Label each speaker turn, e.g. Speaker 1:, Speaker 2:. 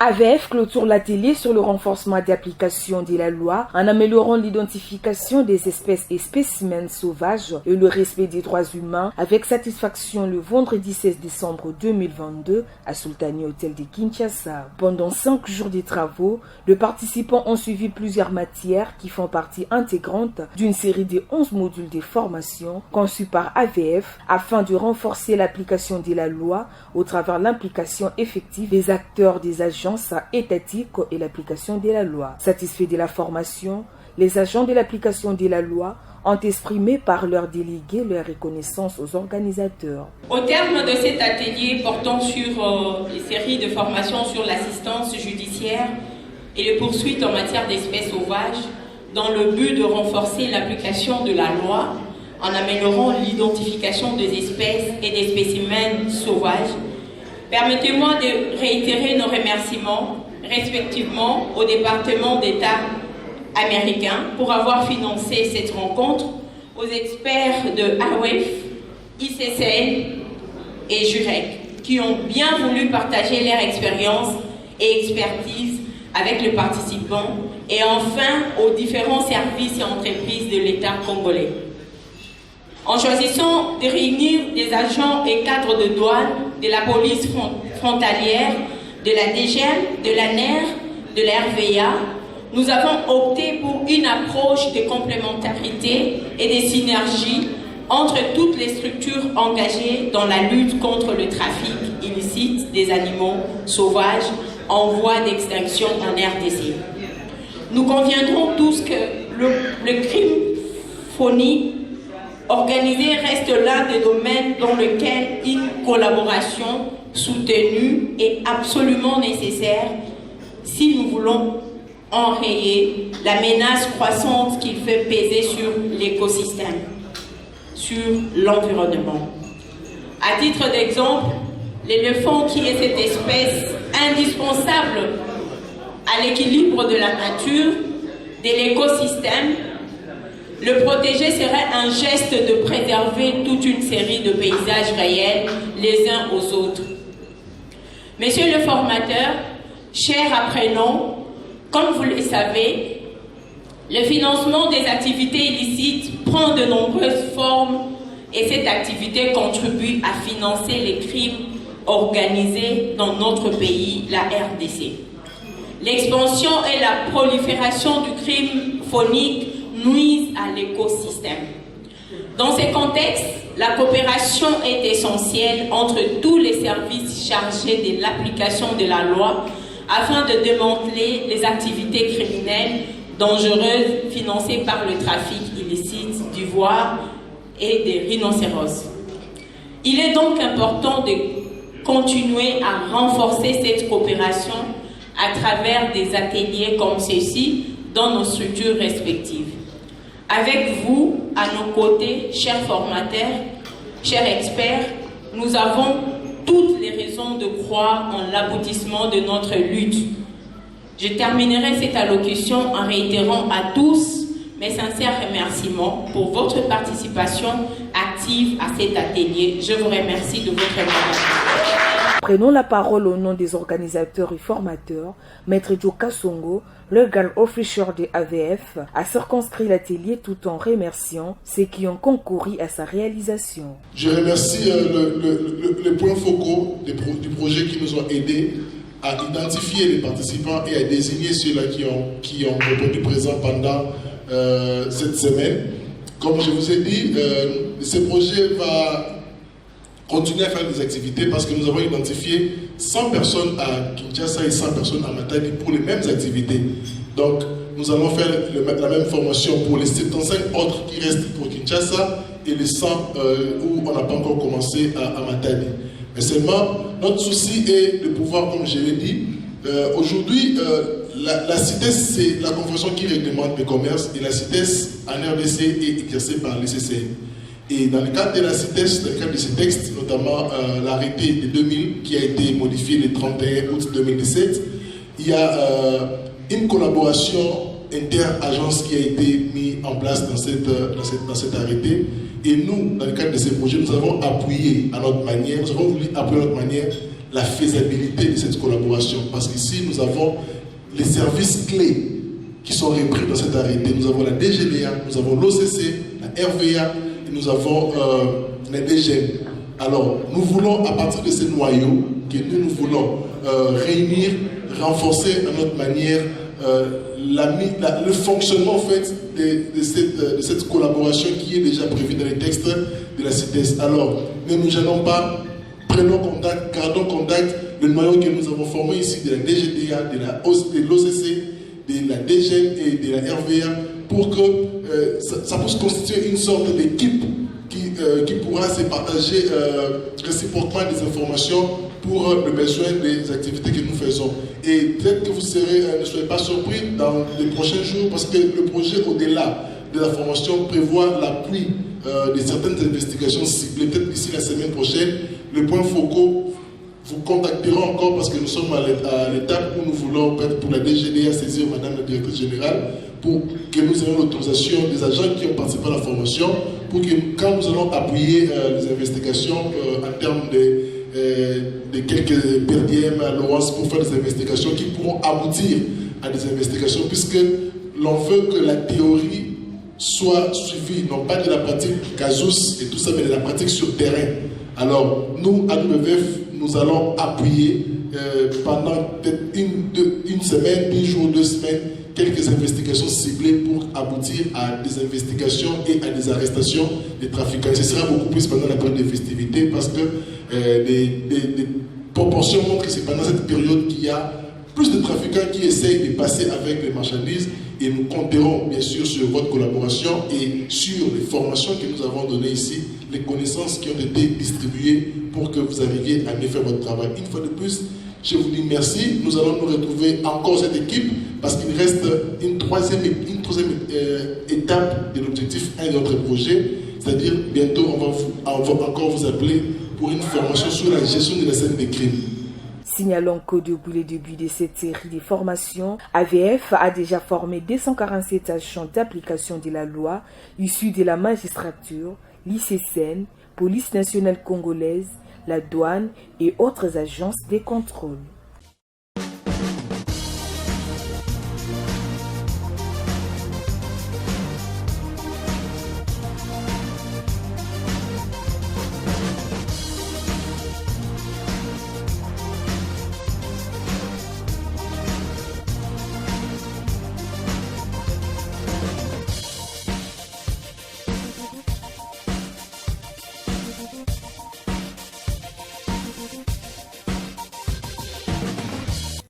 Speaker 1: AVF clôture l'atelier sur le renforcement d'application de la loi en améliorant l'identification des espèces et spécimens sauvages et le respect des droits humains avec satisfaction le vendredi 16 décembre 2022 à Sultani Hotel de Kinshasa. Pendant 5 jours de travaux, les participants ont suivi plusieurs matières qui font partie intégrante d'une série de 11 modules de formation conçus par AVF afin de renforcer l'application de la loi au travers de l'implication effective des acteurs des agences étatiques et l'application de la loi. Satisfaits de la formation, les agents de l'application de la loi ont exprimé par leurs délégués leur reconnaissance aux organisateurs.
Speaker 2: Au terme de cet atelier portant sur les séries de formations sur l'assistance judiciaire et les poursuites en matière d'espèces sauvages, dans le but de renforcer l'application de la loi en améliorant l'identification des espèces et des spécimens sauvages, permettez-moi de réitérer nos remerciements respectivement au département d'État américain pour avoir financé cette rencontre, aux experts de AWEF, ICCN et JUREC qui ont bien voulu partager leur expérience et expertise avec les participants, et enfin aux différents services et entreprises de l'État congolais. En choisissant de réunir des agents et cadres de douane, de la police frontalière, de la DGM, de l'ANER, de la RVA, nous avons opté pour une approche de complémentarité et de synergie entre toutes les structures engagées dans la lutte contre le trafic illicite des animaux sauvages en voie d'extinction en RDC. Nous conviendrons tous que le crime faunique organisé reste l'un des domaines dans lequel une collaboration soutenue est absolument nécessaire si nous voulons enrayer la menace croissante qu'il fait peser sur l'écosystème, sur l'environnement. À titre d'exemple, l'éléphant, qui est cette espèce indispensable à l'équilibre de la nature, de l'écosystème, le protéger serait un geste de préserver toute une série de paysages réels les uns aux autres. Monsieur le formateur, cher apprenant, comme vous le savez, le financement des activités illicites prend de nombreuses formes et cette activité contribue à financer les crimes organisés dans notre pays, la RDC. L'expansion et la prolifération du crime faunique nuisent à l'écosystème. Dans ces contextes, la coopération est essentielle entre tous les services chargés de l'application de la loi afin de démanteler les activités criminelles dangereuses financées par le trafic illicite d'ivoire et des rhinocéros. Il est donc important de continuer à renforcer cette coopération à travers des ateliers comme ceux-ci dans nos structures respectives. Avec vous, à nos côtés, chers formateurs, chers experts, nous avons toutes les raisons de croire en l'aboutissement de notre lutte. Je terminerai cette allocution en réitérant à tous mes sincères remerciements pour votre participation active à cet atelier. Je vous remercie de votre attention.
Speaker 1: Prenons la parole au nom des organisateurs et formateurs. Maître Joe Kassongo, le Legal Officer de AVF, a circonscrit l'atelier tout en remerciant ceux qui ont concouru à sa réalisation.
Speaker 3: Je remercie les points focaux du projet qui nous ont aidés à identifier les participants et à désigner ceux-là qui ont répondu présent pendant cette semaine. Comme je vous ai dit, ce projet va continuer à faire des activités parce que nous avons identifié 100 personnes à Kinshasa et 100 personnes à Matadi pour les mêmes activités. Donc, nous allons faire la même formation pour les 75 autres qui restent pour Kinshasa et les 100 où on n'a pas encore commencé à Matadi. Mais seulement, notre souci est de pouvoir, comme je l'ai dit, aujourd'hui, la CITES, c'est la convention qui réglemente le commerce et la CITES en RDC est exercée par l'ICCN. Et dans le cadre de la CITES, dans le cadre de ces textes, notamment l'arrêté de 2000 qui a été modifié le 31 août 2017, il y a une collaboration inter-agence qui a été mise en place dans cet arrêté. Et nous, dans le cadre de ces projets, nous avons appuyé à notre manière, nous avons voulu appuyer à notre manière la faisabilité de cette collaboration. Parce qu'ici, nous avons les services clés qui sont repris dans cet arrêté. Nous avons la DGDA, nous avons l'OCC, la RVA et nous avons la DGM. Alors, nous voulons, à partir de ces noyaux, que nous voulons réunir, renforcer à notre manière le fonctionnement en fait, de cette collaboration qui est déjà prévue dans les textes de la CITES. Alors, ne nous gênons pas, prenons contact, gardons contact. Le noyau que nous avons formé ici de la DGDA, de l'OCC, de la DGM et de la RVA, pour que ça puisse constituer une sorte d'équipe qui pourra se partager réciproquement des informations pour le besoin des activités que nous faisons. Et peut-être que vous ne serez pas surpris dans les prochains jours, parce que le projet, au-delà de la formation, prévoit l'appui de certaines investigations ciblées. Peut-être d'ici la semaine prochaine, le point Focaux vous contactera encore, parce que nous sommes à l'étape où nous voulons, pour la DGDA, saisir Madame la Directrice Générale, pour que nous ayons l'autorisation des agents qui ont participé à la formation, pour que quand nous allons appuyer les investigations en termes de quelques PRDM à Laurence pour faire des investigations qui pourront aboutir à des investigations, puisque l'on veut que la théorie soit suivie, non pas de la pratique casus et tout ça, mais de la pratique sur terrain. Alors, nous, à WWF, nous allons appuyer pendant peut-être une semaine, 10 jours, 2 semaines, quelques investigations ciblées pour aboutir à des investigations et à des arrestations des trafiquants. Ce sera beaucoup plus pendant la période des festivités, parce que des proportions montrent que c'est pendant cette période qu'il y a plus de trafiquants qui essayent de passer avec les marchandises, et nous compterons bien sûr sur votre collaboration et sur les formations que nous avons données ici, les connaissances qui ont été distribuées pour que vous arriviez à mieux faire votre travail. Une fois de plus, je vous dis merci. Nous allons nous retrouver encore cette équipe, parce qu'il reste une troisième étape de l'objectif 1 de notre projet, c'est-à-dire bientôt on va encore vous appeler pour une formation sur la gestion de la scène des crimes.
Speaker 1: Signalons qu'au début de cette série de formations, AVF a déjà formé 247 agents d'application de la loi issus de la magistrature, l'ICCN, Police nationale congolaise, la douane et autres agences de contrôle.